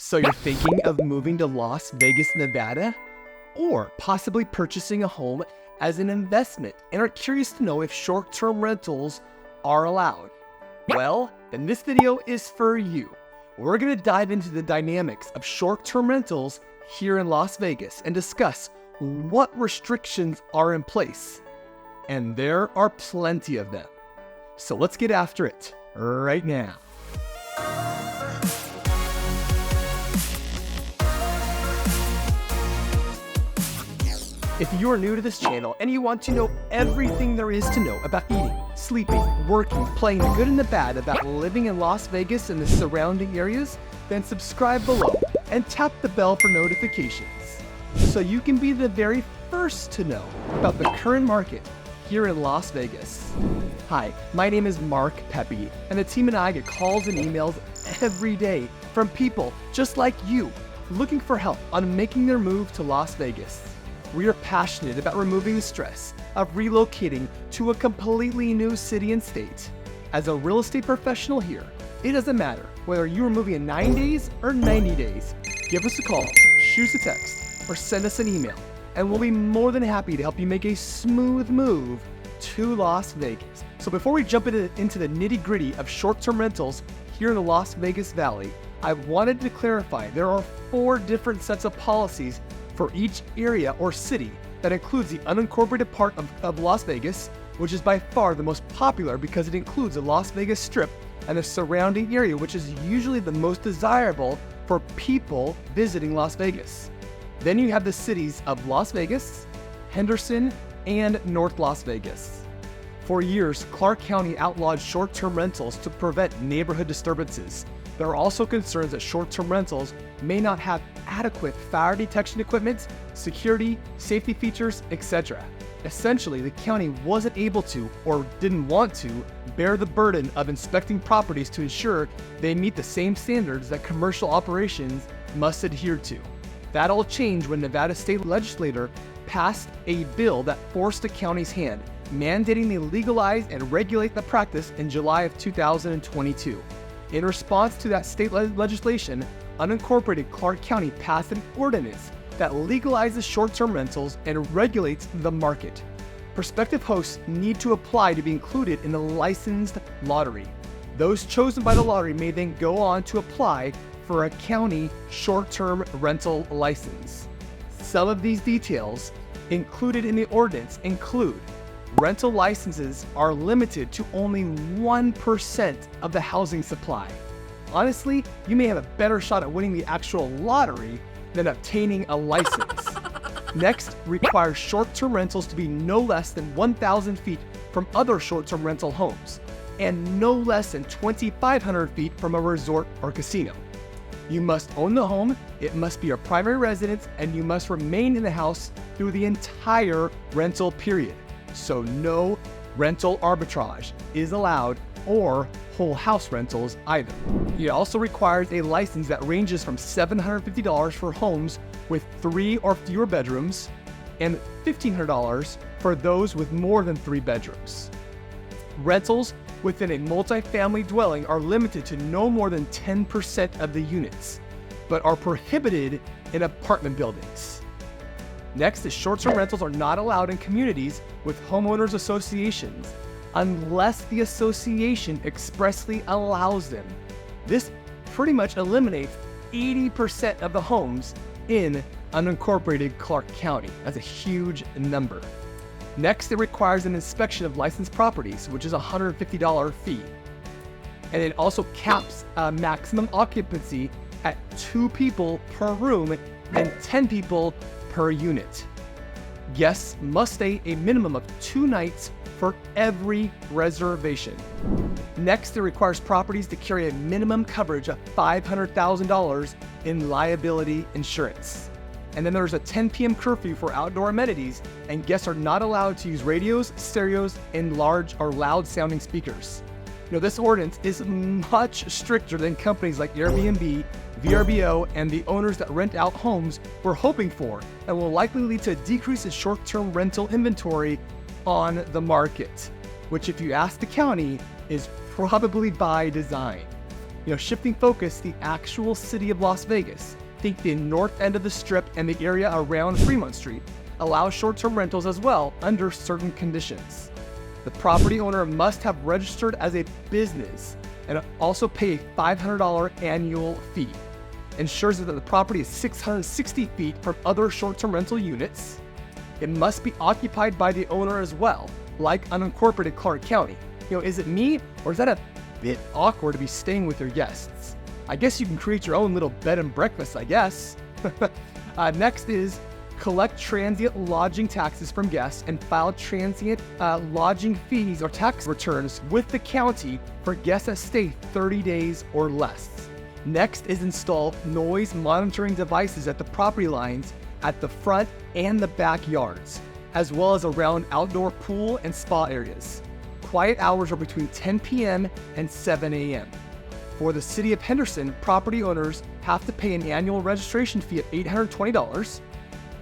So you're thinking of moving to Las Vegas, Nevada? Or possibly purchasing a home as an investment and are curious to know if short-term rentals are allowed? Well, then this video is for you. We're going to dive into the dynamics of short-term rentals here in Las Vegas and discuss what restrictions are in place. And there are plenty of them. So let's get after it right now. If you are new to this channel and you want to know everything there is to know about eating, sleeping, working, playing the good and the bad about living in Las Vegas and the surrounding areas, then subscribe below and tap the bell for notifications so you can be the very first to know about the current market here in Las Vegas. Hi, my name is Mark Pepe, and the team and I get calls and emails every day from people just like you looking for help on making their move to Las Vegas. We are passionate about removing the stress of relocating to a completely new city and state. As a real estate professional here, it doesn't matter whether you are moving in 9 days or 90 days. Give us a call, shoot us a text, or send us an email, and we'll be more than happy to help you make a smooth move to Las Vegas. So before we jump into the nitty-gritty of short-term rentals here in the Las Vegas Valley, I wanted to clarify there are 4 different sets of policies for each area or city. That includes the unincorporated part of Las Vegas, which is by far the most popular because it includes the Las Vegas Strip and the surrounding area, which is usually the most desirable for people visiting Las Vegas. Then you have the cities of Las Vegas, Henderson, and North Las Vegas. For years, Clark County outlawed short-term rentals to prevent neighborhood disturbances. There are also concerns that short-term rentals may not have adequate fire detection equipment, security, safety features, etc. Essentially, the county wasn't able to, or didn't want to, bear the burden of inspecting properties to ensure they meet the same standards that commercial operations must adhere to. That all changed when Nevada state legislature passed a bill that forced the county's hand, mandating they legalize and regulate the practice in July of 2022. In response to that state legislation, unincorporated Clark County passed an ordinance that legalizes short-term rentals and regulates the market. Prospective hosts need to apply to be included in the licensed lottery. Those chosen by the lottery may then go on to apply for a county short-term rental license. Some of these details included in the ordinance include: rental licenses are limited to only 1% of the housing supply. Honestly, you may have a better shot at winning the actual lottery than obtaining a license. Next, requires short-term rentals to be no less than 1,000 feet from other short-term rental homes and no less than 2,500 feet from a resort or casino. You must own the home, it must be your primary residence, and you must remain in the house through the entire rental period. So no rental arbitrage is allowed, or whole house rentals either. It also requires a license that ranges from $750 for homes with 3 or fewer bedrooms and $1,500 for those with more than 3 bedrooms. Rentals within a multifamily dwelling are limited to no more than 10% of the units, but are prohibited in apartment buildings. Next is short-term rentals are not allowed in communities with homeowners associations unless the association expressly allows them. This pretty much eliminates 80% of the homes in unincorporated Clark County. That's a huge number. Next, it requires an inspection of licensed properties, which is a $150 fee. And it also caps maximum occupancy at 2 people per room and 10 people per unit. Guests must stay a minimum of 2 nights for every reservation. Next, it requires properties to carry a minimum coverage of $500,000 in liability insurance. And then there's a 10 p.m. curfew for outdoor amenities, and guests are not allowed to use radios, stereos, and large or loud sounding speakers. This ordinance is much stricter than companies like Airbnb, VRBO, and the owners that rent out homes were hoping for, and will likely lead to a decrease in short-term rental inventory on the market, which, if you ask the county, is probably by design. Shifting focus, the actual city of Las Vegas, think the north end of the Strip and the area around Fremont Street, allows short-term rentals as well under certain conditions. The property owner must have registered as a business and also pay a $500 annual fee. Ensures that the property is 660 feet from other short-term rental units. It must be occupied by the owner as well, like unincorporated Clark County. Is it me, or is that a bit awkward to be staying with your guests? I guess you can create your own little bed and breakfast, I guess. Next is collect transient lodging taxes from guests and file transient lodging fees or tax returns with the county for guests that stay 30 days or less. Next is install noise monitoring devices at the property lines at the front and the backyards, as well as around outdoor pool and spa areas. Quiet hours are between 10 p.m. and 7 a.m. For the city of Henderson, property owners have to pay an annual registration fee of $820.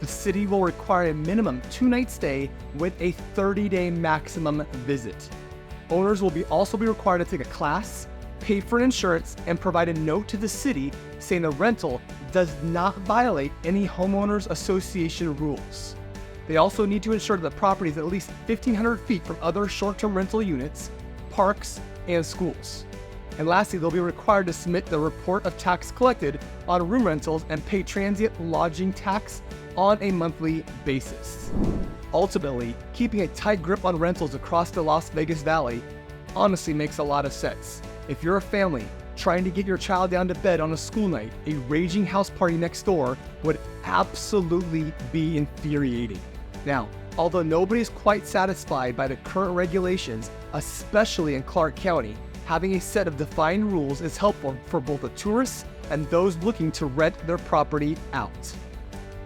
The city will require a minimum 2-night stay with a 30-day maximum visit. Owners will also be required to take a class, pay for insurance, and provide a note to the city saying the rental does not violate any homeowners association rules. They also need to ensure that the property is at least 1,500 feet from other short-term rental units, parks, and schools. And lastly, they'll be required to submit the report of tax collected on room rentals and pay transient lodging tax on a monthly basis. Ultimately, keeping a tight grip on rentals across the Las Vegas Valley honestly makes a lot of sense. If you're a family trying to get your child down to bed on a school night, a raging house party next door would absolutely be infuriating. Now, although nobody is quite satisfied by the current regulations, especially in Clark County, having a set of defined rules is helpful for both the tourists and those looking to rent their property out.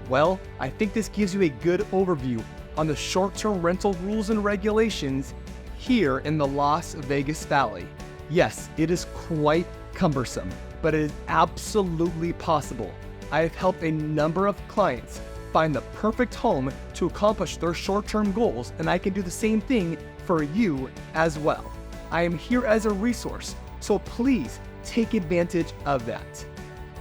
Well, I think this gives you a good overview on the short-term rental rules and regulations here in the Las Vegas Valley. Yes, it is quite cumbersome, but it is absolutely possible. I have helped a number of clients find the perfect home to accomplish their short-term goals, and I can do the same thing for you as well. I am here as a resource, so please take advantage of that.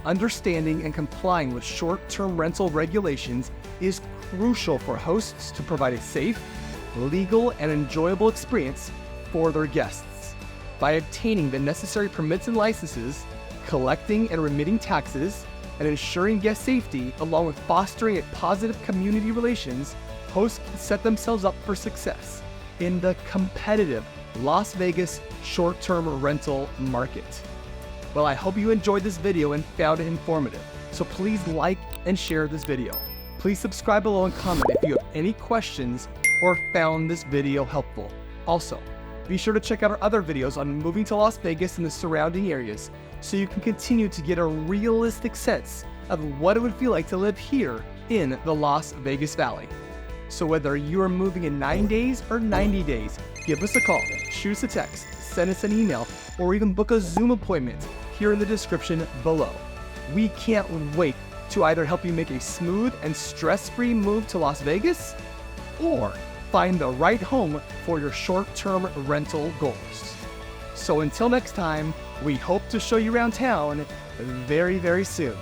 Understanding and complying with short-term rental regulations is crucial for hosts to provide a safe, legal, and enjoyable experience for their guests. By obtaining the necessary permits and licenses, collecting and remitting taxes, and ensuring guest safety, along with fostering a positive community relations, hosts can set themselves up for success in the competitive Las Vegas short-term rental market. Well, I hope you enjoyed this video and found it informative, so please like and share this video. Please subscribe below and comment if you have any questions or found this video helpful. Also, be sure to check out our other videos on moving to Las Vegas and the surrounding areas so you can continue to get a realistic sense of what it would feel like to live here in the Las Vegas Valley. So whether you are moving in 9 days or 90 days, give us a call, shoot us a text, send us an email, or even book a Zoom appointment here in the description below. We can't wait to either help you make a smooth and stress-free move to Las Vegas or find the right home for your short-term rental goals. So until next time, we hope to show you around town very, very soon.